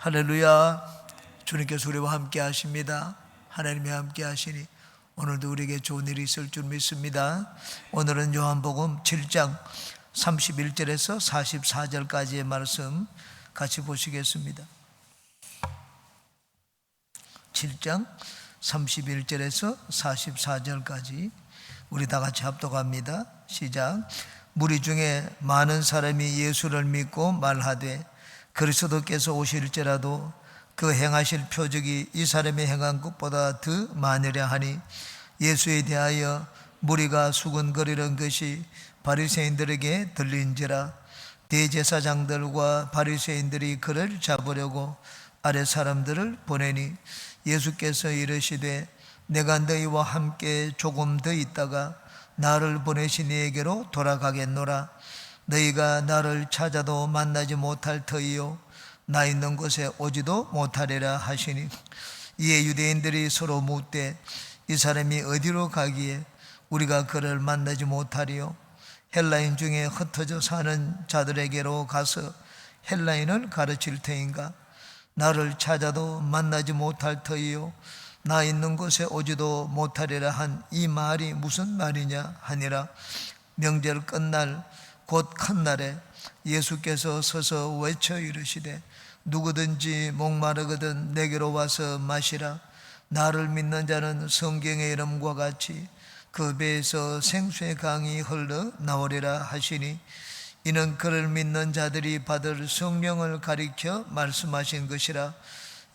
할렐루야. 주님께서 우리와 함께 하십니다. 하나님이 함께 하시니 오늘도 우리에게 좋은 일이 있을 줄 믿습니다. 오늘은 요한복음 7장 31절에서 44절까지의 말씀 같이 보시겠습니다. 7장 31절에서 44절까지 우리 다 같이 합독합니다. 시작. 무리 중에 많은 사람이 예수를 믿고 말하되 그리스도께서 오실지라도 그 행하실 표적이 이 사람이 행한 것보다 더 많으랴 하니 예수에 대하여 무리가 수군거리는 것이 바리새인들에게 들린지라. 대제사장들과 바리새인들이 그를 잡으려고 아랫 사람들을 보내니 예수께서 이르시되 내가 너희와 함께 조금 더 있다가 나를 보내신 이에게로 돌아가겠노라. 너희가 나를 찾아도 만나지 못할 터이요 나 있는 곳에 오지도 못하리라 하시니 이에 유대인들이 서로 묻되 이 사람이 어디로 가기에 우리가 그를 만나지 못하리요? 헬라인 중에 흩어져 사는 자들에게로 가서 헬라인을 가르칠 터인가? 나를 찾아도 만나지 못할 터이요 나 있는 곳에 오지도 못하리라 한 이 말이 무슨 말이냐 하니라. 명절 끝날 곧 큰 날에 예수께서 서서 외쳐 이르시되 누구든지 목마르거든 내게로 와서 마시라. 나를 믿는 자는 성경의 이름과 같이 그 배에서 생수의 강이 흘러 나오리라 하시니 이는 그를 믿는 자들이 받을 성령을 가리켜 말씀하신 것이라.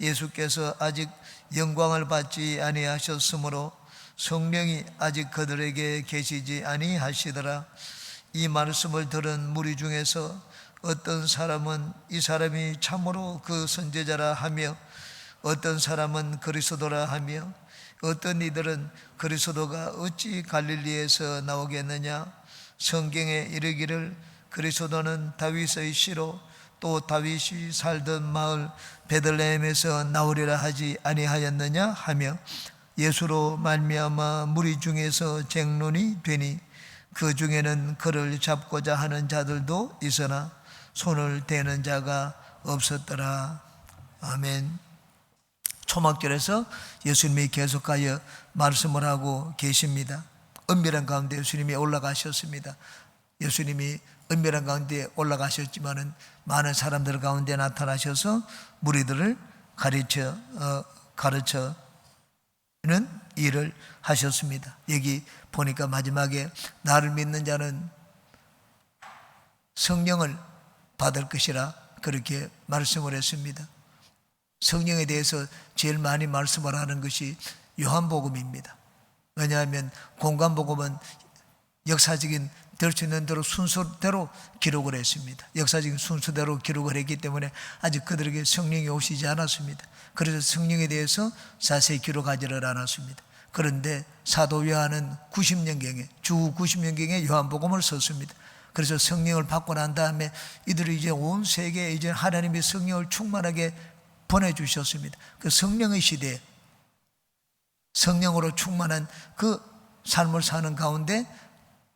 예수께서 아직 영광을 받지 아니하셨으므로 성령이 아직 그들에게 계시지 아니하시더라. 이 말씀을 들은 무리 중에서 어떤 사람은 이 사람이 참으로 그 선지자라 하며 어떤 사람은 그리스도라 하며 어떤 이들은 그리스도가 어찌 갈릴리에서 나오겠느냐. 성경에 이르기를 그리스도는 다윗의 씨로 또 다윗이 살던 마을 베들레헴에서 나오리라 하지 아니하였느냐 하며 예수로 말미암아 무리 중에서 쟁론이 되니 그 중에는 그를 잡고자 하는 자들도 있으나 손을 대는 자가 없었더라. 아멘. 초막절에서 예수님이 계속하여 말씀을 하고 계십니다. 은밀한 가운데 예수님이 올라가셨습니다. 예수님이 은밀한 가운데 올라가셨지만은 많은 사람들 가운데 나타나셔서 무리들을 가르쳐는 일을 하셨습니다. 여기 보니까 마지막에 나를 믿는 자는 성령을 받을 것이라 그렇게 말씀을 했습니다. 성령에 대해서 제일 많이 말씀을 하는 것이 요한복음입니다. 왜냐하면 공관복음은 역사적인 될 수 있는 대로 순서대로 기록을 했습니다. 역사적인 순서대로 기록을 했기 때문에 아직 그들에게 성령이 오시지 않았습니다. 그래서 성령에 대해서 자세히 기록하지를 않았습니다. 그런데 사도 요한은 90년경에 주 90년경에 요한복음을 썼습니다. 그래서 성령을 받고 난 다음에 이들이 이제 온 세계에 이제 하나님의 성령을 충만하게 보내주셨습니다. 그 성령의 시대에 성령으로 충만한 그 삶을 사는 가운데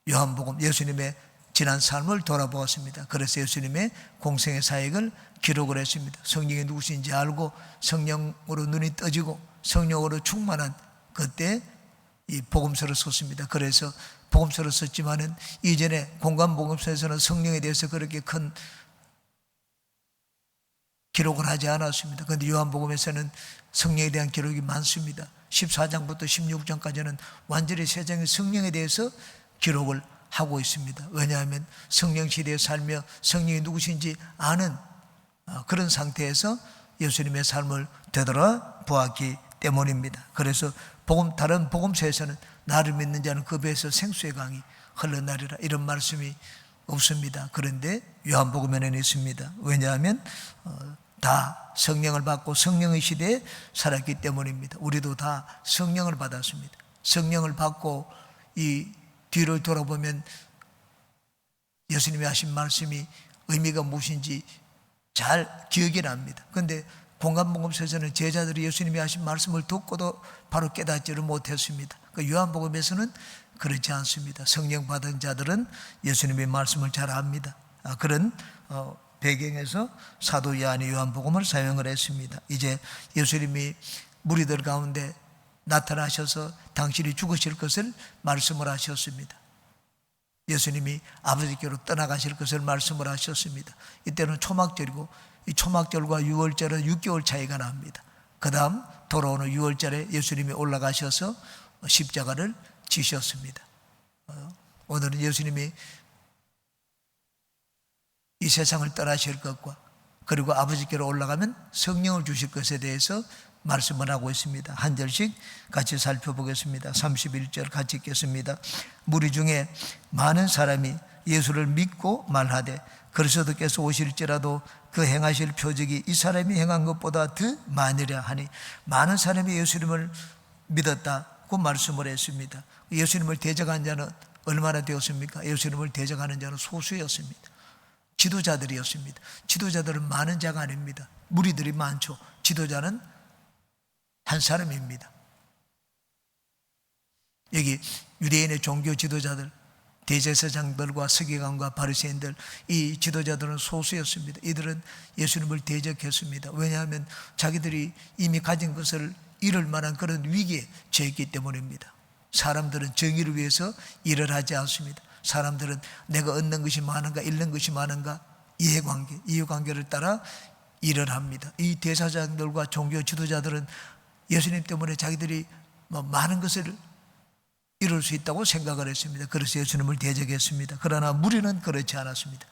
요한복음 예수님의 지난 삶을 돌아보았습니다. 그래서 예수님의 공생의 사역을 기록을 했습니다. 성령이 누구신지 알고 성령으로 눈이 떠지고 성령으로 충만한 그때 이 복음서를 썼습니다. 그래서 복음서를 썼지만은 이전에 공관복음서에서는 성령에 대해서 그렇게 큰 기록을 하지 않았습니다. 그런데 요한복음에서는 성령에 대한 기록이 많습니다. 14장부터 16장까지는 완전히 세상의 성령에 대해서 기록을 하고 있습니다. 왜냐하면 성령 시대에 살며 성령이 누구신지 아는 그런 상태에서 예수님의 삶을 되돌아보았기 때문입니다. 그래서 다른 복음서에서는 나를 믿는 자는 그 배에서 생수의 강이 흘러나리라 이런 말씀이 없습니다. 그런데 요한복음에는 있습니다. 왜냐하면 다 성령을 받고 성령의 시대에 살았기 때문입니다. 우리도 다 성령을 받았습니다. 성령을 받고 이 뒤를 돌아보면 예수님이 하신 말씀이 의미가 무엇인지 잘 기억이 납니다. 그런데 공관복음서에서는 제자들이 예수님이 하신 말씀을 듣고도 바로 깨닫지를 못했습니다. 그 요한복음에서는 그렇지 않습니다. 성령 받은 자들은 예수님의 말씀을 잘 압니다. 그런 배경에서 사도 요한이 요한복음을 사용을 했습니다. 이제 예수님이 무리들 가운데 나타나셔서 당신이 죽으실 것을 말씀을 하셨습니다. 예수님이 아버지께로 떠나가실 것을 말씀을 하셨습니다. 이때는 초막절이고 이 초막절과 유월절은 6개월 차이가 납니다. 그 다음 돌아오는 6월절에 예수님이 올라가셔서 십자가를 지셨습니다. 오늘은 예수님이 이 세상을 떠나실 것과 그리고 아버지께로 올라가면 성령을 주실 것에 대해서 말씀을 하고 있습니다. 한 절씩 같이 살펴보겠습니다. 31절 같이 읽겠습니다. 무리 중에 많은 사람이 예수를 믿고 말하되 그리스도께서 오실지라도 그 행하실 표적이 이 사람이 행한 것보다 더 많으랴 하니, 많은 사람이 예수님을 믿었다고 말씀을 했습니다. 예수님을 대적한 자는 얼마나 되었습니까? 예수님을 대적하는 자는 소수였습니다. 지도자들이었습니다. 지도자들은 많은 자가 아닙니다. 무리들이 많죠. 지도자는 한 사람입니다. 여기 유대인의 종교 지도자들, 대제사장들과 서기관과 바리새인들, 이 지도자들은 소수였습니다. 이들은 예수님을 대적했습니다. 왜냐하면 자기들이 이미 가진 것을 잃을 만한 그런 위기에 처했기 때문입니다. 사람들은 정의를 위해서 일을 하지 않습니다. 사람들은 내가 얻는 것이 많은가 잃는 것이 많은가 이해관계를 따라 일을 합니다. 이 대사장들과 종교 지도자들은 예수님 때문에 자기들이 많은 것을 이룰 수 있다고 생각을 했습니다. 그래서 예수님을 대적했습니다. 그러나 무리는 그렇지 않았습니다.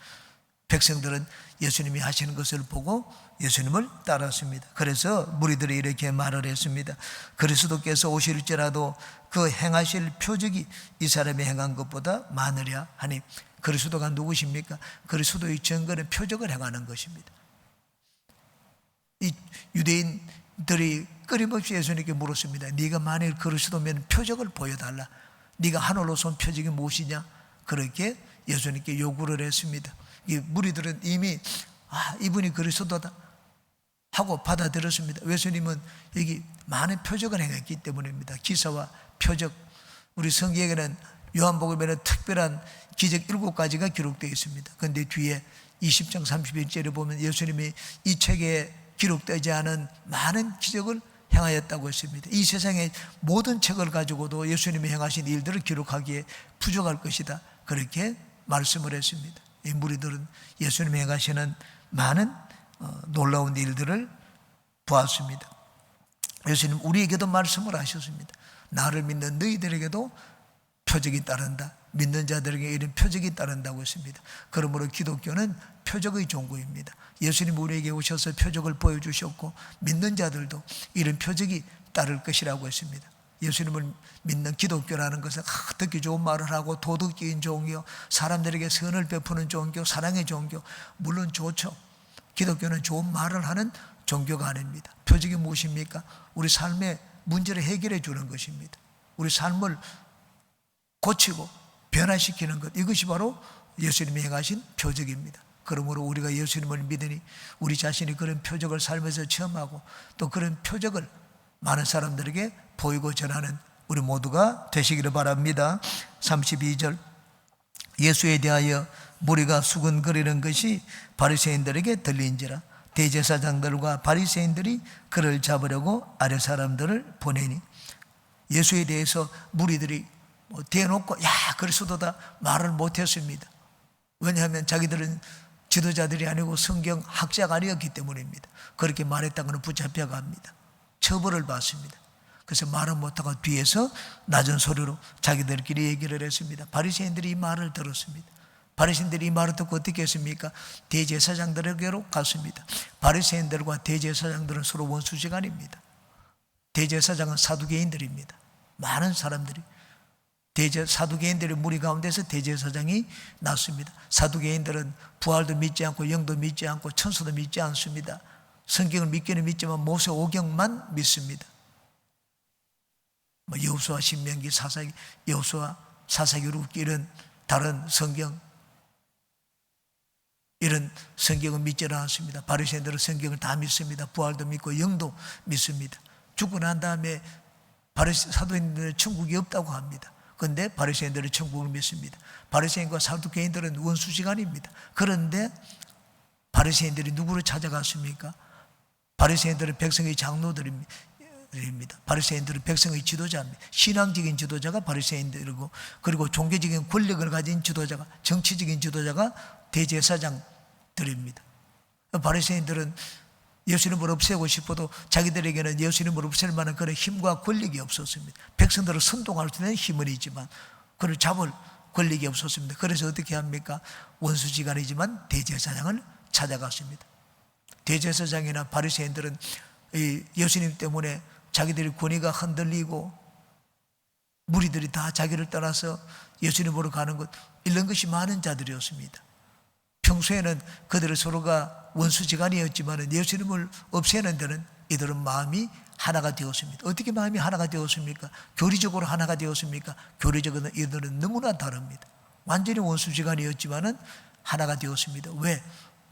백성들은 예수님이 하시는 것을 보고 예수님을 따랐습니다. 그래서 무리들이 이렇게 말을 했습니다. 그리스도께서 오실지라도 그 행하실 표적이 이 사람이 행한 것보다 많으랴 하니, 그리스도가 누구십니까? 그리스도의 증거는 표적을 행하는 것입니다. 이 유대인들이 끊임없이 예수님께 물었습니다. 네가 만일 그리스도면 표적을 보여달라. 네가 하늘로서 온 표적이 무엇이냐? 그렇게 예수님께 요구를 했습니다. 이 무리들은 이미 이분이 그리스도다 하고 받아들였습니다. 예수님은 여기 많은 표적을 행했기 때문입니다. 기사와 표적, 우리 성경에는 요한복음에는 특별한 기적 7가지가 기록되어 있습니다. 그런데 뒤에 20장 31절에 보면 예수님이 이 책에 기록되지 않은 많은 기적을 행하였다고 했습니다. 이 세상의 모든 책을 가지고도 예수님이 행하신 일들을 기록하기에 부족할 것이다, 그렇게 말씀을 했습니다. 이 무리들은 예수님이 행하시는 많은 놀라운 일들을 보았습니다. 예수님 우리에게도 말씀을 하셨습니다. 나를 믿는 너희들에게도 표적이 따른다. 믿는 자들에게 이런 표적이 따른다고 했습니다. 그러므로 기독교는 표적의 종교입니다. 예수님 우리에게 오셔서 표적을 보여주셨고 믿는 자들도 이런 표적이 따를 것이라고 했습니다. 예수님을 믿는 기독교라는 것은 듣기 좋은 말을 하고 도덕적인 종교, 사람들에게 선을 베푸는 종교, 사랑의 종교, 물론 좋죠. 기독교는 좋은 말을 하는 종교가 아닙니다. 표적이 무엇입니까? 우리 삶의 문제를 해결해 주는 것입니다. 우리 삶을 고치고 변화시키는 것, 이것이 바로 예수님이 행하신 표적입니다. 그러므로 우리가 예수님을 믿으니 우리 자신이 그런 표적을 삶에서 체험하고 또 그런 표적을 많은 사람들에게 보이고 전하는 우리 모두가 되시기를 바랍니다. 32절, 예수에 대하여 무리가 수군거리는 것이 바리새인들에게 들린지라 대제사장들과 바리새인들이 그를 잡으려고 아랫 사람들을 보내니, 예수에 대해서 무리들이 대놓고 야 그리스도다 말을 못했습니다. 왜냐하면 자기들은 지도자들이 아니고 성경 학자가 아니었기 때문입니다. 그렇게 말했다고는 붙잡혀갑니다. 처벌을 받습니다. 그래서 말은 못하고 뒤에서 낮은 소리로 자기들끼리 얘기를 했습니다. 바리새인들이 이 말을 들었습니다. 바리새인들이 이 말을 듣고 어떻게 했습니까? 대제사장들에게로 갔습니다. 바리새인들과 대제사장들은 서로 원수지간입니다. 대제사장은 사두개인들입니다. 많은 사람들이 사두개인들의 무리 가운데서 대제사장이 났습니다. 사두개인들은 부활도 믿지 않고 영도 믿지 않고 천사도 믿지 않습니다. 성경을 믿기는 믿지만 모세 오경만 믿습니다. 여호수아, 신명기, 사사기, 여호수아, 사사기, 룻기 이런 다른 성경, 이런 성경을 믿지 않습니다. 바리새인들은 성경을 다 믿습니다. 부활도 믿고 영도 믿습니다. 죽고 난 다음에 사도인들은 천국이 없다고 합니다. 그런데 바리새인들은 천국을 믿습니다. 바리새인과 사두개인들은 원수지간입니다. 그런데 바리새인들이 누구를 찾아갔습니까? 바리새인들은 백성의 장로들입니다. 바리새인들은 백성의 지도자입니다. 신앙적인 지도자가 바리새인들이고, 그리고 종교적인 권력을 가진 지도자가, 정치적인 지도자가 대제사장들입니다. 바리새인들은 예수님을 없애고 싶어도 자기들에게는 예수님을 없앨 만한 그런 힘과 권력이 없었습니다. 백성들을 선동할 수 있는 힘은 있지만 그를 잡을 권력이 없었습니다. 그래서 어떻게 합니까? 원수지간이지만 대제사장을 찾아갔습니다. 대제사장이나 바리새인들은 예수님 때문에 자기들의 권위가 흔들리고 무리들이 다 자기를 떠나서 예수님으로 가는 것, 이런 것이 많은 자들이었습니다. 평소에는 그들의 서로가 원수지간이었지만 예수님을 없애는 데는 이들은 마음이 하나가 되었습니다. 어떻게 마음이 하나가 되었습니까? 교리적으로 하나가 되었습니까? 교리적으로 이들은 너무나 다릅니다. 완전히 원수지간이었지만 하나가 되었습니다. 왜?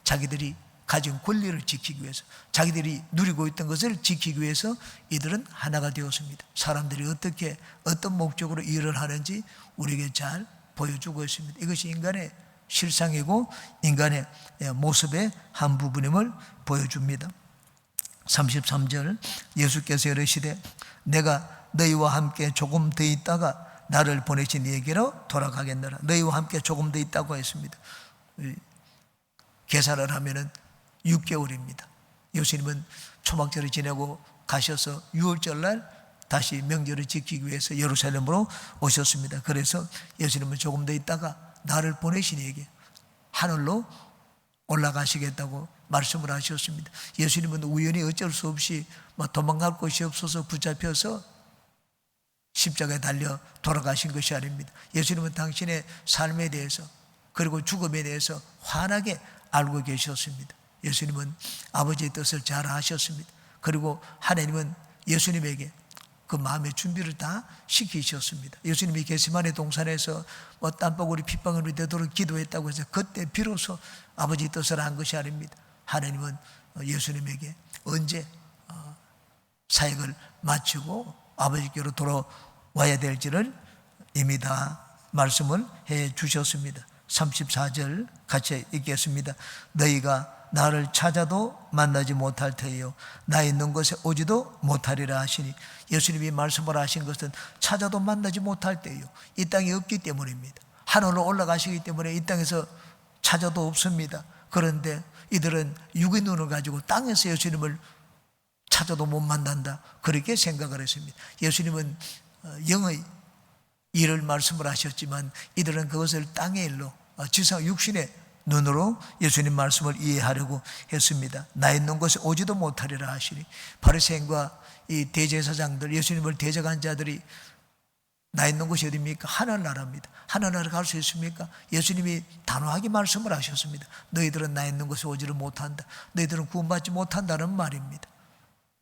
자기들이 가진 권리를 지키기 위해서, 자기들이 누리고 있던 것을 지키기 위해서 이들은 하나가 되었습니다. 사람들이 어떻게 어떤 목적으로 일을 하는지 우리에게 잘 보여주고 있습니다. 이것이 인간의 실상이고 인간의 모습의 한 부분임을 보여줍니다. 33절, 예수께서 이르시되 내가 너희와 함께 조금 더 있다가 나를 보내신 이에게로 돌아가겠노라. 너희와 함께 조금 더 있다고 했습니다. 계산을 하면은 6개월입니다. 예수님은 초막절을 지내고 가셔서 6월절 날 다시 명절을 지키기 위해서 예루살렘으로 오셨습니다. 그래서 예수님은 조금 더 있다가 나를 보내신 이에게 하늘로 올라가시겠다고 말씀을 하셨습니다. 예수님은 우연히 어쩔 수 없이 도망갈 곳이 없어서 붙잡혀서 십자가에 달려 돌아가신 것이 아닙니다. 예수님은 당신의 삶에 대해서 그리고 죽음에 대해서 환하게 알고 계셨습니다. 예수님은 아버지의 뜻을 잘 아셨습니다. 그리고 하나님은 예수님에게 그 마음의 준비를 다 시키셨습니다. 예수님이 겟세마네 동산에서 땀방울이 핏방울이 되도록 기도했다고 해서 그때 비로소 아버지의 뜻을 한 것이 아닙니다. 하나님은 예수님에게 언제 사역을 마치고 아버지께로 돌아와야 될지를 이미 다 말씀을 해 주셨습니다. 34절 같이 읽겠습니다. 너희가 나를 찾아도 만나지 못할 터이요 나 있는 곳에 오지도 못하리라 하시니, 예수님이 말씀을 하신 것은 찾아도 만나지 못할 때요, 이 땅이 없기 때문입니다. 하늘로 올라가시기 때문에 이 땅에서 찾아도 없습니다. 그런데 이들은 육의 눈을 가지고 땅에서 예수님을 찾아도 못 만난다, 그렇게 생각을 했습니다. 예수님은 영의 일을 말씀을 하셨지만 이들은 그것을 땅의 일로, 지상 육신의 눈으로 예수님 말씀을 이해하려고 했습니다. 나 있는 곳에 오지도 못하리라 하시니, 바리새인과 이 대제사장들, 예수님을 대적한 자들이 나 있는 곳이 어디입니까? 하늘나라입니다. 하늘나라 갈 수 있습니까? 예수님이 단호하게 말씀을 하셨습니다. 너희들은 나 있는 곳에 오지를 못한다. 너희들은 구원받지 못한다는 말입니다.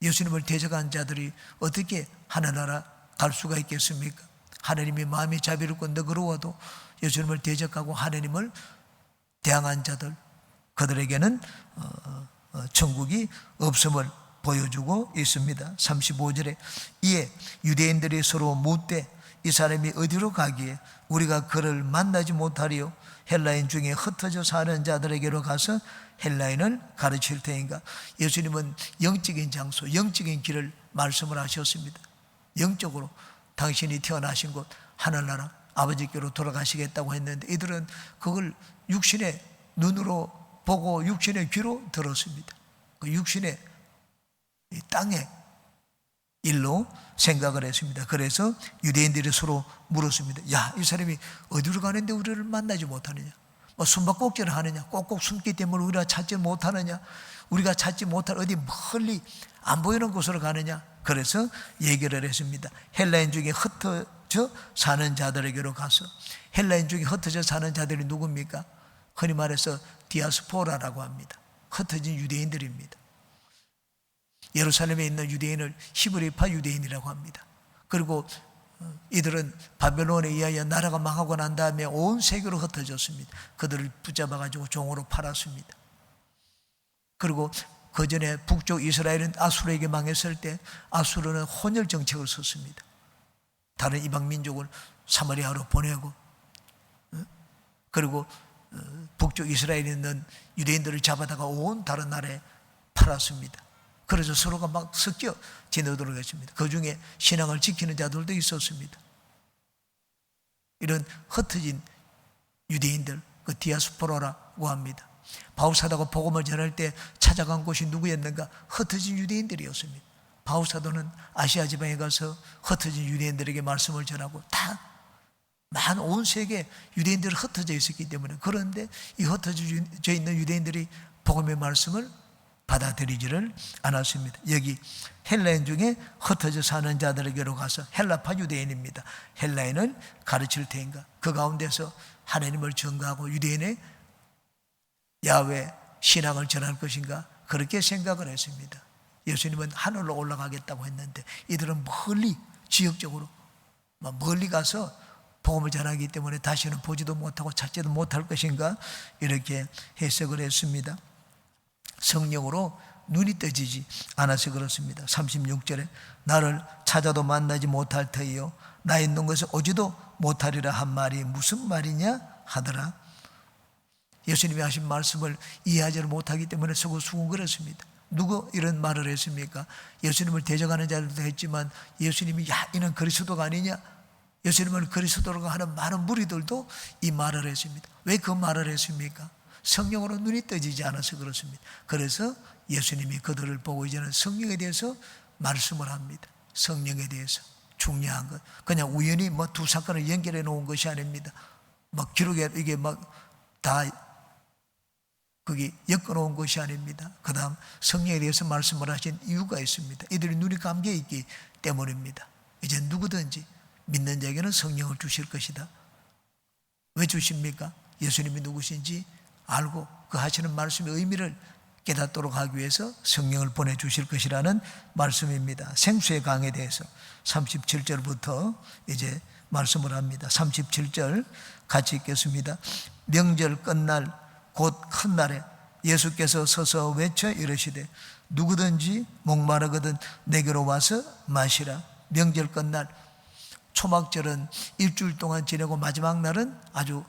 예수님을 대적한 자들이 어떻게 하늘나라 갈 수가 있겠습니까? 하나님이 마음이 자비롭고 너그러워도 예수님을 대적하고 하나님을 대항한 자들, 그들에게는 천국이 없음을 보여주고 있습니다. 35절에 이에 유대인들이 서로 묻되 이 사람이 어디로 가기에 우리가 그를 만나지 못하리요? 헬라인 중에 흩어져 사는 자들에게로 가서 헬라인을 가르칠 테니까. 예수님은 영적인 장소, 영적인 길을 말씀을 하셨습니다. 영적으로 당신이 태어나신 곳 하늘나라 아버지께로 돌아가시겠다고 했는데 이들은 그걸 육신의 눈으로 보고 육신의 귀로 들었습니다. 그 육신의 땅의 일로 생각을 했습니다. 그래서 유대인들이 서로 물었습니다. 야, 이 사람이 어디로 가는데 우리를 만나지 못하느냐? 숨바꼭질을 하느냐? 꼭꼭 숨기 때문에 우리가 찾지 못하느냐? 우리가 찾지 못할 어디 멀리 안 보이는 곳으로 가느냐? 그래서 얘기를 했습니다. 헬라인 중에 흩어져 사는 자들에게로 가서. 헬라인 중에 흩어져 사는 자들이 누굽니까? 흔히 말해서 디아스포라라고 합니다. 흩어진 유대인들입니다. 예루살렘에 있는 유대인을 히브리파 유대인이라고 합니다. 그리고 이들은 바벨론에 의하여 나라가 망하고 난 다음에 온 세계로 흩어졌습니다. 그들을 붙잡아가지고 종으로 팔았습니다. 그리고 그 전에 북쪽 이스라엘은 아수르에게 망했을 때 아수르는 혼혈 정책을 썼습니다. 다른 이방 민족을 사마리아로 보내고, 그리고 북쪽 이스라엘에 있는 유대인들을 잡아다가 온 다른 나라에 팔았습니다. 그래서 서로가 막 섞여 지내도록 했습니다. 그 중에 신앙을 지키는 자들도 있었습니다. 이런 흩어진 유대인들, 그 디아스포라라고 합니다. 바울사도가 복음을 전할 때 찾아간 곳이 누구였는가? 흩어진 유대인들이었습니다. 바울사도는 아시아 지방에 가서 흩어진 유대인들에게 말씀을 전하고 온 세계 유대인들이 흩어져 있었기 때문에, 그런데 이 흩어져 있는 유대인들이 복음의 말씀을 받아들이지를 않았습니다. 여기 헬라인 중에 흩어져 사는 자들에게로 가서, 헬라파 유대인입니다. 헬라인을 가르칠 테인가? 그 가운데서 하나님을 전가하고 유대인의 야훼 신앙을 전할 것인가? 그렇게 생각을 했습니다. 예수님은 하늘로 올라가겠다고 했는데 이들은 멀리, 지역적으로 멀리 가서 복음을 전하기 때문에 다시는 보지도 못하고 찾지도 못할 것인가? 이렇게 해석을 했습니다. 성령으로 눈이 떠지지 않아서 그렇습니다. 36절에 나를 찾아도 만나지 못할 터이요 나 있는 곳에 오지도 못하리라 한 말이 무슨 말이냐 하더라. 예수님이 하신 말씀을 이해하지 못하기 때문에 수군거렸습니다. 누구 이런 말을 했습니까? 예수님을 대적하는 자들도 했지만 예수님이 야 이는 그리스도가 아니냐, 예수님을 그리스도라고 하는 많은 무리들도 이 말을 했습니다. 왜 그 말을 했습니까? 성령으로 눈이 떠지지 않아서 그렇습니다. 그래서 예수님이 그들을 보고 이제는 성령에 대해서 말씀을 합니다. 성령에 대해서 중요한 것, 그냥 우연히 두 사건을 연결해 놓은 것이 아닙니다. 기록에 이게 다 거기 엮어 놓은 것이 아닙니다. 그 다음 성령에 대해서 말씀을 하신 이유가 있습니다. 이들이 눈이 감겨 있기 때문입니다. 이제 누구든지 믿는 자에게는 성령을 주실 것이다. 왜 주십니까? 예수님이 누구신지 알고 그 하시는 말씀의 의미를 깨닫도록 하기 위해서 성령을 보내주실 것이라는 말씀입니다. 생수의 강에 대해서 37절부터 이제 말씀을 합니다. 37절 같이 읽겠습니다. 명절 끝날 곧 큰 날에 예수께서 서서 외쳐 이르시되 누구든지 목마르거든 내게로 와서 마시라. 명절 끝날, 초막절은 일주일 동안 지내고 마지막 날은 아주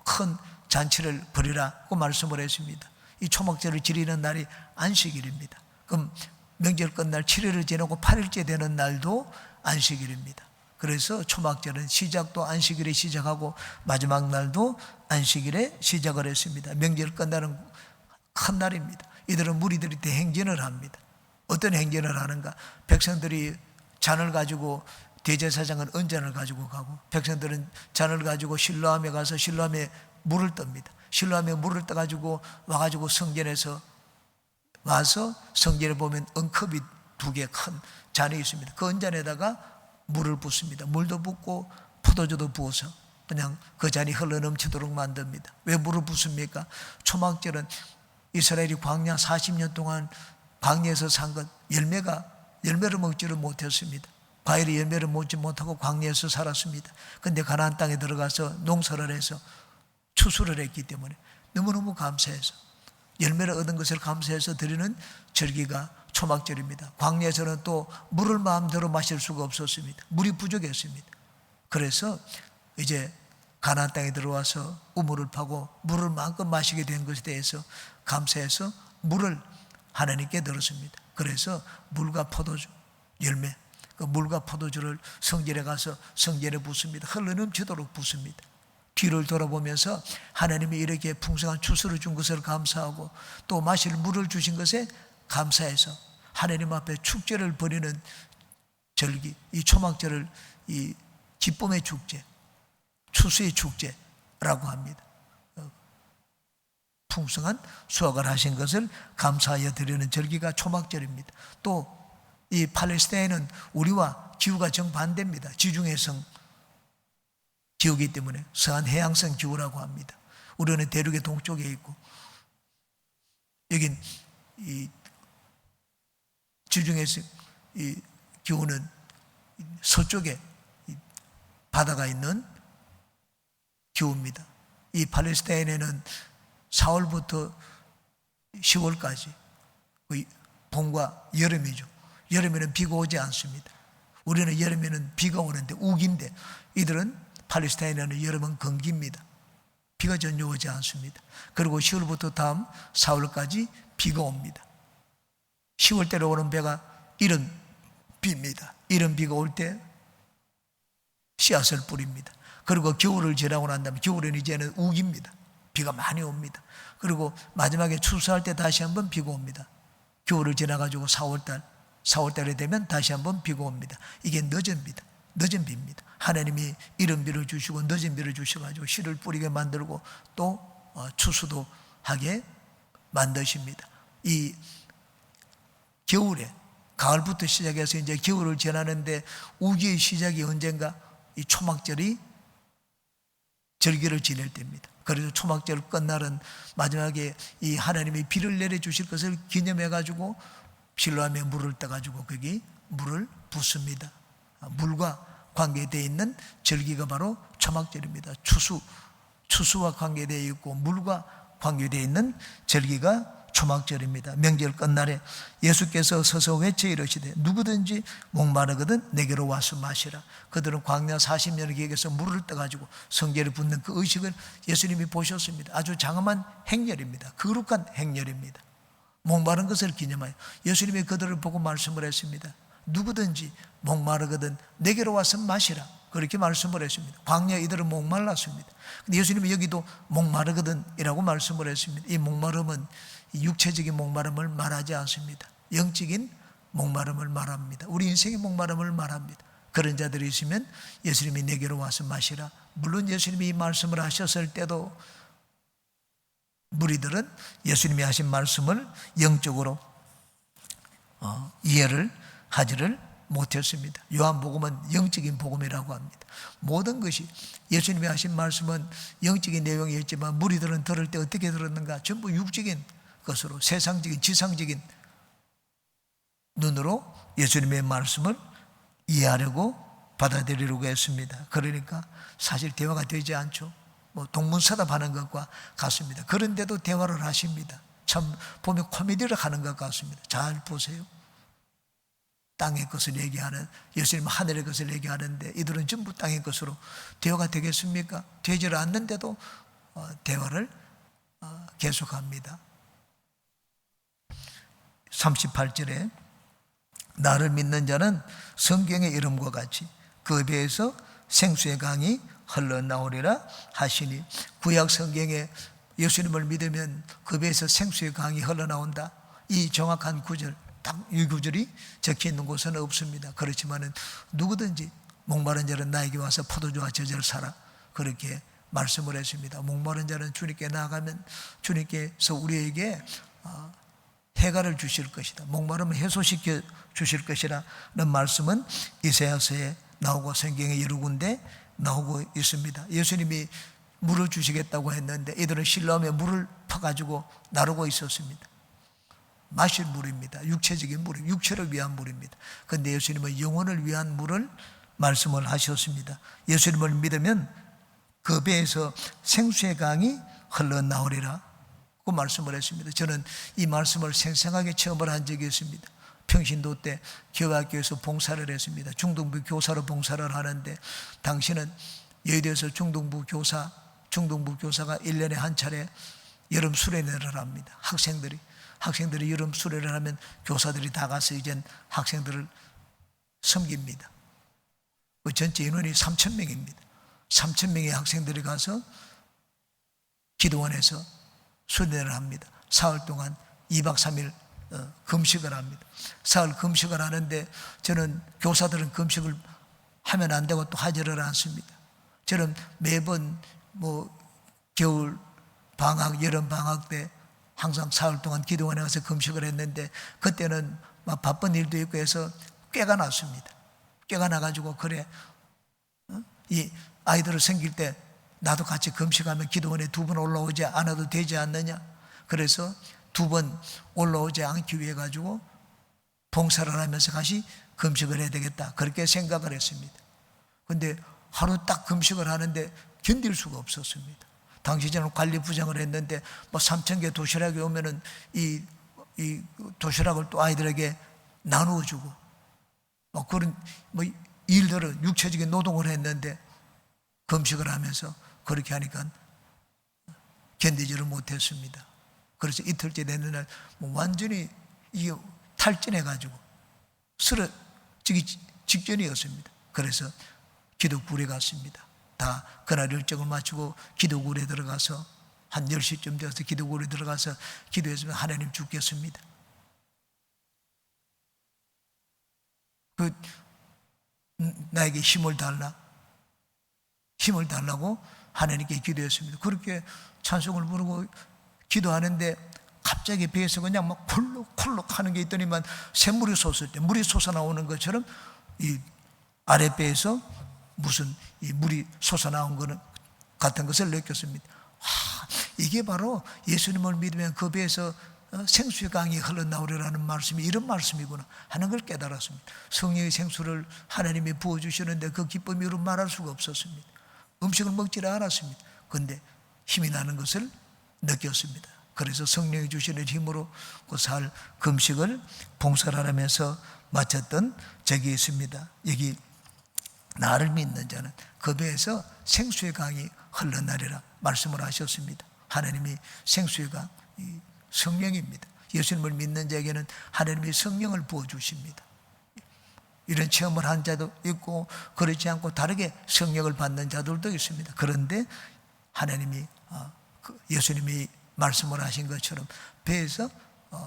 큰 잔치를 벌이라고 말씀을 했습니다. 이 초막절을 지내는 날이 안식일입니다. 그럼 명절 끝날 7일을 지내고 8일째 되는 날도 안식일입니다. 그래서 초막절은 시작도 안식일에 시작하고 마지막 날도 안식일에 시작을 했습니다. 명절 끝날은 큰 날입니다. 이들은 무리들이 대행진을 합니다. 어떤 행진을 하는가? 백성들이 잔을 가지고 대제사장은 은잔을 가지고 가고, 백성들은 잔을 가지고 실로암에 가서 실로암에 물을 떱니다. 실로암에 물을 떠가지고 와가지고 성전에서 와서 성전에 보면 은컵이 2개 큰 잔이 있습니다. 그 은잔에다가 물을 붓습니다. 물도 붓고 포도주도 부어서 그냥 그 잔이 흘러넘치도록 만듭니다. 왜 물을 붓습니까? 초막절은 이스라엘이 광야 40년 동안 광야에서 산 것, 열매를 먹지를 못했습니다. 과일의 열매를 먹지 못하고 광야에서 살았습니다. 그런데 가나안 땅에 들어가서 농사를 해서 추수를 했기 때문에 너무너무 감사해서 열매를 얻은 것을 감사해서 드리는 절기가 초막절입니다. 광야에서는 또 물을 마음대로 마실 수가 없었습니다. 물이 부족했습니다. 그래서 이제 가나안 땅에 들어와서 우물을 파고 물을 마음껏 마시게 된 것에 대해서 감사해서 물을 하나님께 드렸습니다. 그래서 물과 포도주, 열매, 그 물과 포도주를 성전에 가서 성전에 붓습니다. 흘러넘치도록 붓습니다. 뒤를 돌아보면서 하나님이 이렇게 풍성한 추수를 준 것을 감사하고 또 마실 물을 주신 것에 감사해서 하나님 앞에 축제를 벌이는 절기, 이 초막절을 이 기쁨의 축제, 추수의 축제라고 합니다. 풍성한 수확을 하신 것을 감사하여 드리는 절기가 초막절입니다. 또 이 팔레스타인은 우리와 기후가 정반대입니다. 지중해 성 기후이기 때문에 서한 해양성 기후라고 합니다. 우리는 대륙의 동쪽에 있고 여긴 이 지중해성 이 기후는 서쪽에 바다가 있는 기후입니다. 이 팔레스타인에는 4월부터 10월까지 봄과 여름이죠. 여름에는 비가 오지 않습니다. 우리는 여름에는 비가 오는데 우기인데 이들은 팔레스타인에는 여름은 건기입니다. 비가 전혀 오지 않습니다. 그리고 10월부터 다음 4월까지 비가 옵니다. 10월달에 오는 비가 이른 비입니다. 이른 비가 올 때 씨앗을 뿌립니다. 그리고 겨울을 지나고 난 다음에 겨울에는 이제는 우기입니다. 비가 많이 옵니다. 그리고 마지막에 추수할 때 다시 한번 비가 옵니다. 겨울을 지나가지고 4월달에 되면 다시 한번 비가 옵니다. 이게 늦은 비다. 늦은 비입니다. 하나님이 이른 비를 주시고 늦은 비를 주셔가지고 씨를 뿌리게 만들고 또 추수도 하게 만드십니다. 이 겨울에, 가을부터 시작해서 이제 겨울을 지나는데 우기의 시작이 언젠가 이 초막절이 절기를 지낼 때입니다. 그래서 초막절 끝날은 마지막에 이 하나님이 비를 내려주실 것을 기념해가지고 실로암에 물을 떠가지고 거기 물을 붓습니다. 물과 관계되어 있는 절기가 바로 초막절입니다. 추수와 관계되어 있고 물과 관계되어 있는 절기가 초막절입니다. 명절 끝날에 예수께서 서서 외쳐 이르시되 누구든지 목마르거든 내게로 와서 마시라. 그들은 광야 40년을 기획해서 물을 떠가지고 성전에 붓는 그 의식을 예수님이 보셨습니다. 아주 장엄한 행렬입니다. 거룩한 행렬입니다. 목마른 것을 기념하여 예수님이 그들을 보고 말씀을 했습니다. 누구든지 목마르거든 내게로 와서 마시라. 그렇게 말씀을 했습니다. 광야에 이들은 목말랐습니다. 근데 예수님이 여기도 목마르거든 이라고 말씀을 했습니다. 이 목마름은 육체적인 목마름을 말하지 않습니다. 영적인 목마름을 말합니다. 우리 인생의 목마름을 말합니다. 그런 자들이 있으면 예수님이 내게로 와서 마시라. 물론 예수님이 이 말씀을 하셨을 때도 무리들은 예수님이 하신 말씀을 영적으로 이해를 하지를 못했습니다. 요한복음은 영적인 복음이라고 합니다. 모든 것이 예수님이 하신 말씀은 영적인 내용이었지만 무리들은 들을 때 어떻게 들었는가? 전부 육적인 것으로 세상적인 지상적인 눈으로 예수님의 말씀을 이해하려고 받아들이려고 했습니다. 그러니까 사실 대화가 되지 않죠. 동문서답하는 것과 같습니다. 그런데도 대화를 하십니다. 참 보면 코미디를 하는 것 같습니다. 잘 보세요. 땅의 것을 얘기하는, 예수님은 하늘의 것을 얘기하는데 이들은 전부 땅의 것으로 대화가 되겠습니까? 되지 않는데도 대화를 계속합니다. 38절에 나를 믿는 자는 성경의 이름과 같이 그 배에서 생수의 강이 흘러나오리라 하시니, 구약 성경에 예수님을 믿으면 그 배에서 생수의 강이 흘러나온다, 이 정확한 구절, 딱 이 구절이 적혀있는 곳은 없습니다. 그렇지만 누구든지 목마른 자는 나에게 와서 포도주와 저절 사라, 그렇게 말씀을 했습니다. 목마른 자는 주님께 나아가면 주님께서 우리에게 해가를 주실 것이다, 목마름을 해소시켜 주실 것이라는 말씀은 이사야서에 나오고 성경에 여러 군데 나오고 있습니다. 예수님이 물을 주시겠다고 했는데 이들은 실로암에 물을 퍼가지고 나르고 있었습니다. 마실 물입니다. 육체적인 물이, 육체를 위한 물입니다. 그런데 예수님은 영혼을 위한 물을 말씀을 하셨습니다. 예수님을 믿으면 그 배에서 생수의 강이 흘러나오리라 그 말씀을 했습니다. 저는 이 말씀을 생생하게 체험을 한 적이 있습니다. 평신도 때 교회학교에서 봉사를 했습니다. 중동부 교사로 봉사를 하는데, 당시는 여의도에서 중동부 교사가 1년에 한 차례 여름 수련회를 합니다. 학생들이 여름 수련회를 하면 교사들이 다 가서 이젠 학생들을 섬깁니다. 그 전체 인원이 3,000명입니다. 3,000명의 학생들이 가서 기도원에서 수련회를 합니다. 사흘 동안 2박 3일 금식을 합니다. 사흘 금식을 하는데 저는 교사들은 금식을 하면 안 되고 또 하지를 않습니다. 저는 매번 겨울 방학, 여름 방학 때 항상 사흘 동안 기도원에 가서 금식을 했는데, 그때는 막 바쁜 일도 있고 해서 꾀가 났습니다. 꾀가 나가지고 그래, 이 아이들을 생길 때 나도 같이 금식하면 기도원에 2번 올라오지 않아도 되지 않느냐. 그래서 2번 올라오지 않기 위해 가지고 봉사를 하면서 다시 금식을 해야 되겠다, 그렇게 생각을 했습니다. 그런데 하루 딱 금식을 하는데 견딜 수가 없었습니다. 당시 저는 관리부장을 했는데 3,000개 도시락이 오면은 이 도시락을 또 아이들에게 나누어 주고 그런 일들을, 육체적인 노동을 했는데 금식을 하면서 그렇게 하니까 견디지를 못했습니다. 그래서 이틀째 되는 날 완전히 이게 탈진해가지고 쓰러지기 직전이었습니다. 그래서 기도굴에 갔습니다. 다 그날 일정을 마치고 기도굴에 들어가서 한 10시쯤 되어서 기도굴에 들어가서 기도했으면 하나님 죽겠습니다. 나에게 힘을 달라고 하나님께 기도했습니다. 그렇게 찬송을 부르고 기도하는데 갑자기 배에서 그냥 막 콜록콜록 하는 게 있더니만 샘물이 솟을 때 물이 솟아나오는 것처럼 이 아랫배에서 무슨 이 물이 솟아나온 거는 같은 것을 느꼈습니다. 이게 바로 예수님을 믿으면 그 배에서 생수의 강이 흘러나오리라는 말씀이 이런 말씀이구나 하는 걸 깨달았습니다. 성령의 생수를 하나님이 부어주시는데 그 기쁨이 이루 말할 수가 없었습니다. 음식을 먹지를 않았습니다. 그런데 힘이 나는 것을 느꼈습니다. 그래서 성령이 주시는 힘으로 그 살 금식을 봉사하면서 마쳤던 적이 있습니다. 여기 나를 믿는 자는 그 배에서 생수의 강이 흘러나리라 말씀을 하셨습니다. 하나님이 생수의 강, 성령입니다. 예수님을 믿는 자에게는 하나님이 성령을 부어주십니다. 이런 체험을 한 자도 있고 그렇지 않고 다르게 성령을 받는 자들도 있습니다. 그런데 하나님이 예수님이 말씀을 하신 것처럼 배에서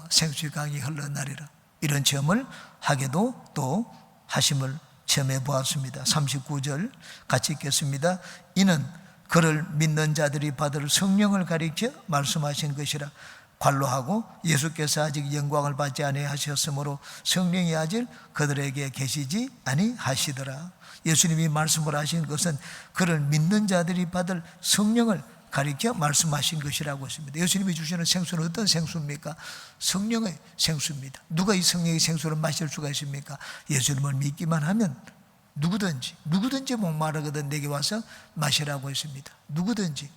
생수의 강이 흘러나리라 이런 체험을 하게도 또 하심을 체험해 보았습니다. 39절 같이 읽겠습니다. 이는 그를 믿는 자들이 받을 성령을 가리켜 말씀하신 것이라 관로하고 예수께서 아직 영광을 받지 아니하셨으므로 성령이 아직 그들에게 계시지 아니하시더라. 예수님이 말씀을 하신 것은 그를 믿는 자들이 받을 성령을 가리켜 말씀하신 것이라고 했습니다. 예수님이 주시는 생수는 어떤 생수입니까? 성령의 생수입니다. 누가 이 성령의 생수를 마실 수가 있습니까? 예수님을 믿기만 하면 누구든지 목마르거든 내게 와서 마시라고 했습니다. 누구든지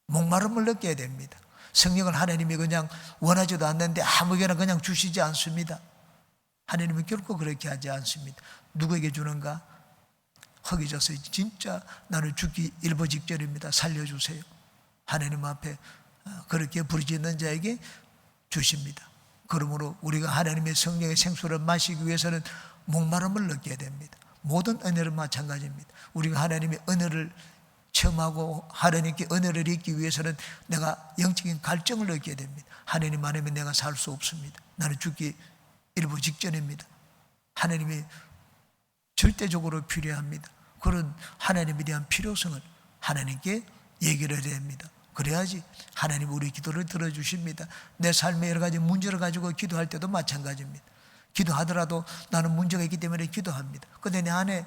목마름을 느껴야 됩니다. 성령을 하나님이 그냥 원하지도 않는데 아무개나 그냥 주시지 않습니다. 하나님은 결코 그렇게 하지 않습니다. 누구에게 주는가? 허기져서 진짜 나는 죽기 일보 직전입니다. 살려주세요. 하나님 앞에 그렇게 부르짖는 자에게 주십니다. 그러므로 우리가 하나님의 성령의 생수를 마시기 위해서는 목마름을 느껴야 됩니다. 모든 은혜는 마찬가지입니다. 우리가 하나님의 은혜를 체험하고 하나님께 은혜를 잊기 위해서는 내가 영적인 갈증을 느껴야 됩니다. 하나님 아니면 내가 살 수 없습니다. 나는 죽기 일부 직전입니다. 하나님이 절대적으로 필요합니다. 그런 하나님에 대한 필요성을 하나님께 얘기를 해야 됩니다. 그래야지 하나님 우리 기도를 들어주십니다. 내 삶에 여러 가지 문제를 가지고 기도할 때도 마찬가지입니다. 기도하더라도 나는 문제가 있기 때문에 기도합니다. 그런데 내 안에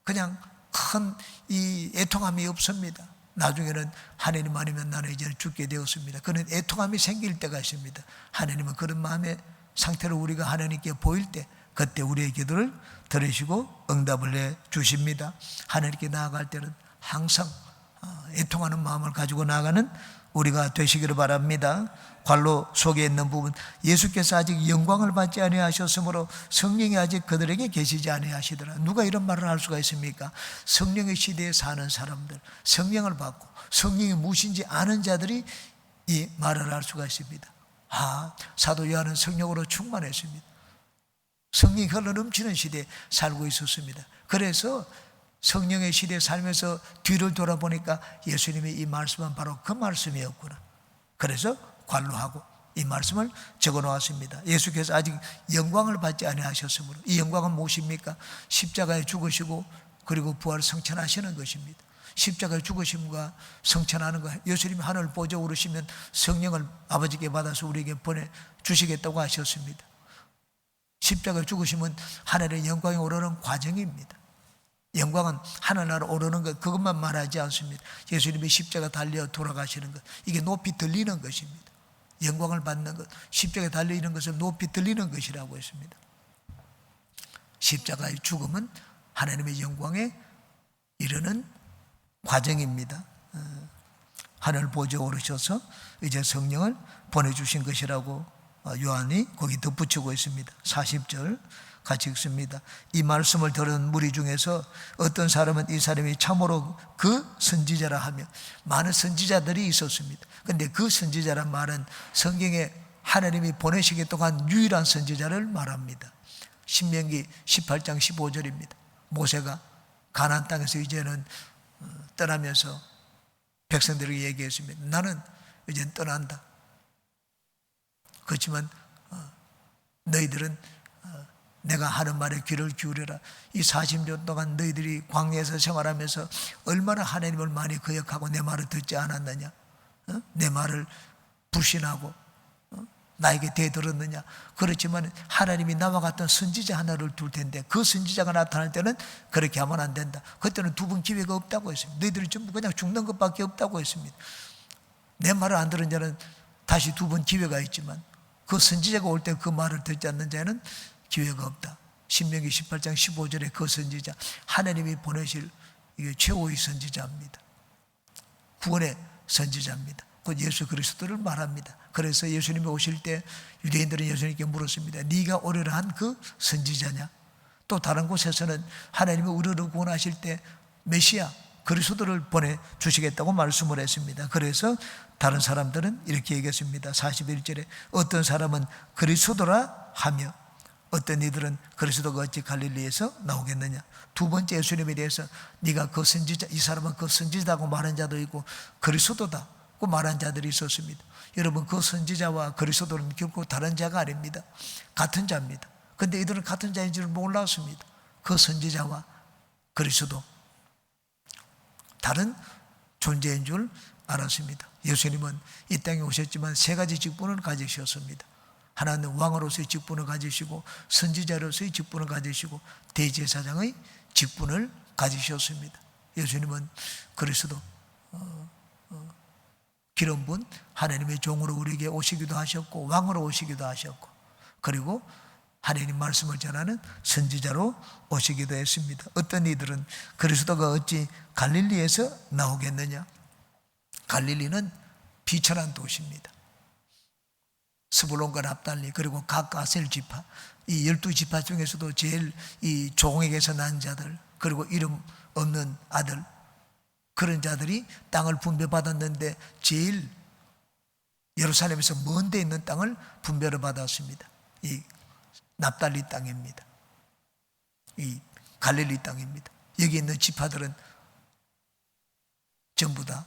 그냥 큰 이 애통함이 없습니다. 나중에는 하나님 아니면 나는 이제 죽게 되었습니다. 그런 애통함이 생길 때가 있습니다. 하나님은 그런 마음의 상태를 우리가 하나님께 보일 때 그때 우리의 기도를 들으시고 응답을 해 주십니다. 하나님께 나아갈 때는 항상 애통하는 마음을 가지고 나아가는 우리가 되시기를 바랍니다. 관로 속에 있는 부분, 예수께서 아직 영광을 받지 아니하셨으므로 성령이 아직 그들에게 계시지 아니하시더라. 누가 이런 말을 할 수가 있습니까? 성령의 시대에 사는 사람들, 성령을 받고 성령이 무엇인지 아는 자들이 이 말을 할 수가 있습니다. 사도 요한은 성령으로 충만했습니다. 성령이 흘러 넘치는 시대에 살고 있었습니다. 그래서 성령의 시대에 살면서 뒤를 돌아보니까 예수님의 이 말씀은 바로 그 말씀이었구나. 그래서 관로하고 이 말씀을 적어 놓았습니다. 예수께서 아직 영광을 받지 아니하셨으므로, 이 영광은 무엇입니까? 십자가에 죽으시고 그리고 부활 성천하시는 것입니다. 십자가에 죽으심과 성천하는 것, 예수님이 하늘 보좌 오르시면 성령을 아버지께 받아서 우리에게 보내주시겠다고 하셨습니다. 십자가에 죽으시면 하늘의 영광에 오르는 과정입니다. 영광은 하늘나라 오르는 것, 그것만 말하지 않습니다. 예수님이 십자가 달려 돌아가시는 것, 이게 높이 들리는 것입니다. 영광을 받는 것, 십자가에 달려있는 것을 높이 들리는 것이라고 했습니다. 십자가의 죽음은 하나님의 영광에 이르는 과정입니다. 하늘 보좌에 오르셔서 이제 성령을 보내주신 것이라고 요한이 거기 덧붙이고 있습니다. 40절 같이 읽습니다. 이 말씀을 들은 무리 중에서 어떤 사람은 이 사람이 참으로 그 선지자라 하며, 많은 선지자들이 있었습니다. 그런데 그 선지자란 말은 성경에 하나님이 보내시겠다고 유일한 선지자를 말합니다. 신명기 18장 15절입니다. 모세가 가나안 땅에서 이제는 떠나면서 백성들에게 얘기했습니다. 나는 이제 떠난다. 그렇지만 너희들은 내가 하는 말에 귀를 기울여라. 이 40년 동안 너희들이 광야에서 생활하면서 얼마나 하나님을 많이 거역하고 내 말을 듣지 않았느냐, 내 말을 불신하고 나에게 대들었느냐. 그렇지만 하나님이 나와 같은 선지자 하나를 둘 텐데 그 선지자가 나타날 때는 그렇게 하면 안 된다. 그때는 두 번 기회가 없다고 했습니다. 너희들이 전부 그냥 죽는 것밖에 없다고 했습니다. 내 말을 안 들은 자는 다시 두 번 기회가 있지만 그 선지자가 올 때 그 말을 듣지 않는 자는 기회가 없다. 신명기 18장 15절에 그 선지자, 하나님이 보내실 최후의 선지자입니다. 구원의 선지자입니다. 곧 예수 그리스도를 말합니다. 그래서 예수님이 오실 때 유대인들은 예수님께 물었습니다. 네가 오려라 한 그 선지자냐? 또 다른 곳에서는 하나님이 우리를 구원하실 때 메시아 그리스도를 보내주시겠다고 말씀을 했습니다. 그래서 다른 사람들은 이렇게 얘기했습니다. 41절에 어떤 사람은 그리스도라 하며, 어떤 이들은 그리스도가 어찌 갈릴리에서 나오겠느냐. 두 번째 예수님에 대해서 네가 그 선지자, 이 사람은 그 선지자라고 말한 자도 있고 그리스도다고 말한 자들이 있었습니다. 여러분, 그 선지자와 그리스도는 결코 다른 자가 아닙니다. 같은 자입니다. 그런데 이들은 같은 자인 줄 몰랐습니다. 그 선지자와 그리스도 다른 존재인 줄 알았습니다. 예수님은 이 땅에 오셨지만 세 가지 직분을 가지셨습니다. 하나는 왕으로서의 직분을 가지시고, 선지자로서의 직분을 가지시고, 대제사장의 직분을 가지셨습니다. 예수님은 그리스도 기름분 하나님의 종으로 우리에게 오시기도 하셨고, 왕으로 오시기도 하셨고, 그리고 하나님 말씀을 전하는 선지자로 오시기도 했습니다. 어떤 이들은 그리스도가 어찌 갈릴리에서 나오겠느냐. 갈릴리는 비천한 도시입니다. 스불론과 납달리 그리고 각 아셀 지파, 이 12지파 중에서도 제일 이 종에게서 난 자들, 그리고 이름 없는 아들, 그런 자들이 땅을 분배받았는데 제일 예루살렘에서 먼 데 있는 땅을 분배를 받았습니다. 이 납달리 땅입니다. 이 갈릴리 땅입니다. 여기 있는 지파들은 전부 다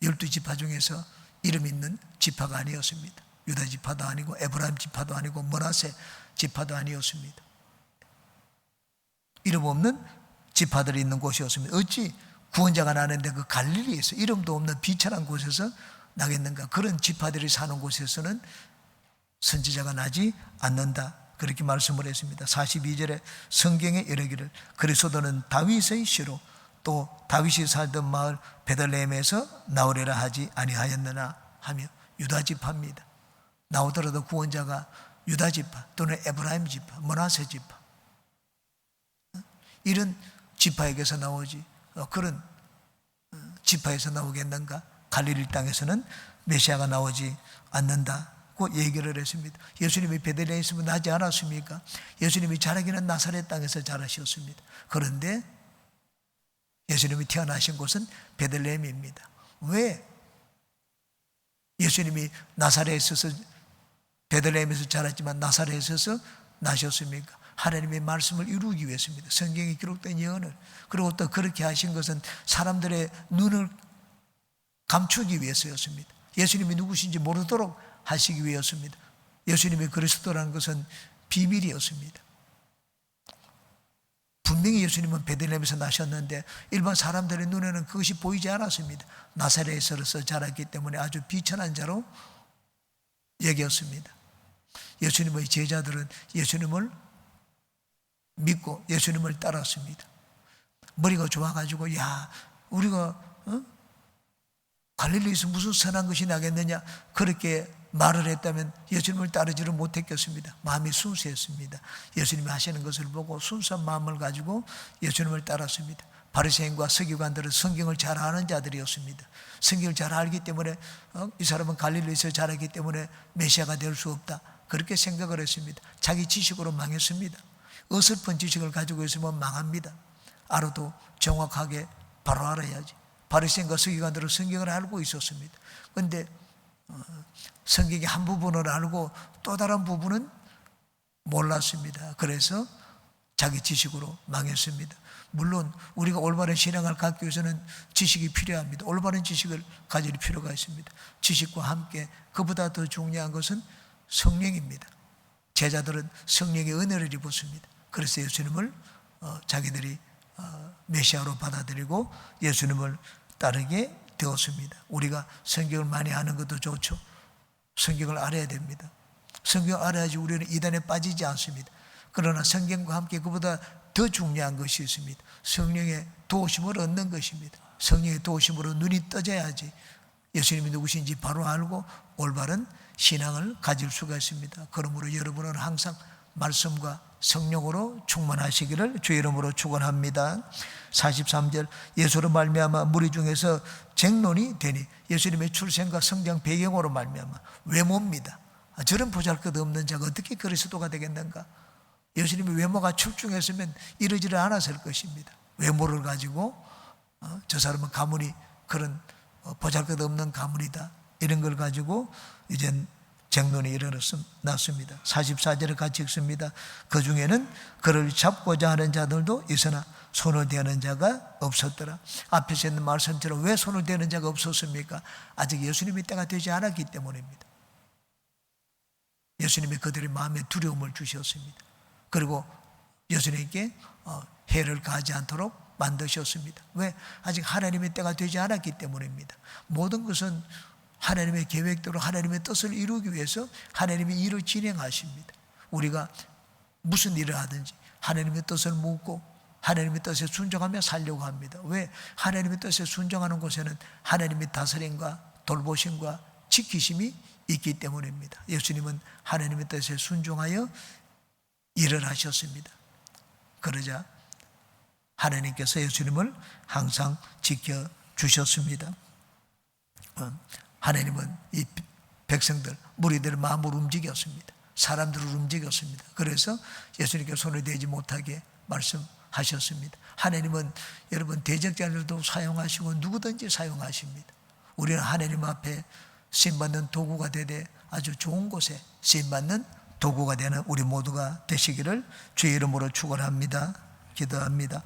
12지파 중에서 이름 있는 지파가 아니었습니다. 유다 지파도 아니고 에브라임 지파도 아니고 므낫세 지파도 아니었습니다. 이름 없는 지파들이 있는 곳이었습니다. 어찌 구원자가 나는데 그 갈릴리에서 이름도 없는 비천한 곳에서 나겠는가. 그런 지파들이 사는 곳에서는 선지자가 나지 않는다. 그렇게 말씀을 했습니다. 42절에 성경에 이르기를 그리스도는 다윗의 씨로 또 다윗이 살던 마을 베들레헴에서 나오리라 하지 아니하였느냐 하며, 유다 지파입니다. 나오더라도 구원자가 유다 지파 또는 에브라임 지파, 므낫세 지파, 이런 지파에게서 나오지 그런 지파에서 나오겠는가. 갈릴리 땅에서는 메시아가 나오지 않는다고 얘기를 했습니다. 예수님이 베들레헴에서 나지 않았습니까? 예수님이 자라기는 나사렛 땅에서 자라셨습니다. 그런데 예수님이 태어나신 곳은 베들레헴입니다. 왜 예수님이 나사렛에서 베들레헴에서 자랐지만 나사렛에서 나셨습니까? 하나님의 말씀을 이루기 위해서입니다. 성경에 기록된 예언을. 그리고 또 그렇게 하신 것은 사람들의 눈을 감추기 위해서였습니다. 예수님이 누구신지 모르도록 하시기 위해서입니다. 예수님이 그리스도라는 것은 비밀이었습니다. 분명히 예수님은 베들레헴에서 나셨는데 일반 사람들의 눈에는 그것이 보이지 않았습니다. 나사렛에서 자랐기 때문에 아주 비천한 자로 여겼습니다. 예수님의 제자들은 예수님을 믿고 예수님을 따랐습니다. 머리가 좋아가지고 우리가 갈릴리에서 무슨 선한 것이 나겠느냐 그렇게 말을 했다면 예수님을 따르지를 못했겠습니다. 마음이 순수했습니다. 예수님이 하시는 것을 보고 순수한 마음을 가지고 예수님을 따랐습니다. 바리새인과 서기관들은 성경을 잘 아는 자들이었습니다. 성경을 잘 알기 때문에 이 사람은 갈릴리에서 자랐기 때문에 메시아가 될 수 없다 그렇게 생각을 했습니다. 자기 지식으로 망했습니다. 어설픈 지식을 가지고 있으면 망합니다. 알아도 정확하게 바로 알아야지. 바리새인과 서기관들은 성경을 알고 있었습니다. 그런데 성경의 한 부분을 알고 또 다른 부분은 몰랐습니다. 그래서 자기 지식으로 망했습니다. 물론 우리가 올바른 신앙을 갖기 위해서는 지식이 필요합니다. 올바른 지식을 가질 필요가 있습니다. 지식과 함께 그보다 더 중요한 것은 성령입니다. 제자들은 성령의 은혜를 입었습니다. 그래서 예수님을 자기들이 메시아로 받아들이고 예수님을 따르게 되었습니다. 우리가 성경을 많이 아는 것도 좋죠. 성경을 알아야 됩니다. 성경을 알아야지 우리는 이단에 빠지지 않습니다. 그러나 성경과 함께 그보다 더 중요한 것이 있습니다. 성령의 도우심을 얻는 것입니다. 성령의 도우심으로 눈이 떠져야지 예수님이 누구신지 바로 알고 올바른 신앙을 가질 수가 있습니다. 그러므로 여러분은 항상 말씀과 성령으로 충만하시기를 주의 이름으로 축원합니다. 43절 예수로 말미암아 무리 중에서 쟁론이 되니 예수님의 출생과 성장 배경으로 말미암아 외모입니다. 저런 보잘것없는 자가 어떻게 그리스도가 되겠는가? 예수님의 외모가 출중했으면 이러지를 않았을 것입니다. 외모를 가지고 저 사람은 가문이 그런 보잘것없는 가문이다 이런 걸 가지고 이젠 쟁론이 일어났습니다. 44절을 같이 읽습니다. 그 중에는 그를 잡고자 하는 자들도 있으나 손을 대는 자가 없었더라. 앞에서 있는 말씀처럼 왜 손을 대는 자가 없었습니까? 아직 예수님의 때가 되지 않았기 때문입니다. 예수님이 그들의 마음에 두려움을 주셨습니다. 그리고 예수님께 해를 가하지 않도록 만드셨습니다. 왜? 아직 하나님의 때가 되지 않았기 때문입니다. 모든 것은 하나님의 계획대로 하나님의 뜻을 이루기 위해서 하나님의 일을 진행하십니다. 우리가 무슨 일을 하든지 하나님의 뜻을 묻고 하나님의 뜻에 순종하며 살려고 합니다. 왜? 하나님의 뜻에 순종하는 곳에는 하나님의 다스림과 돌보심과 지키심이 있기 때문입니다. 예수님은 하나님의 뜻에 순종하여 일을 하셨습니다. 그러자 하나님께서 예수님을 항상 지켜주셨습니다. 하나님은 이 백성들, 무리들의 마음을 움직였습니다. 사람들을 움직였습니다. 그래서 예수님께 손을 대지 못하게 말씀하셨습니다. 하나님은 여러분 대적자들도 사용하시고 누구든지 사용하십니다. 우리는 하나님 앞에 쓰임받는 도구가 되되 아주 좋은 곳에 쓰임받는 도구가 되는 우리 모두가 되시기를 주의 이름으로 축원합니다. 기도합니다.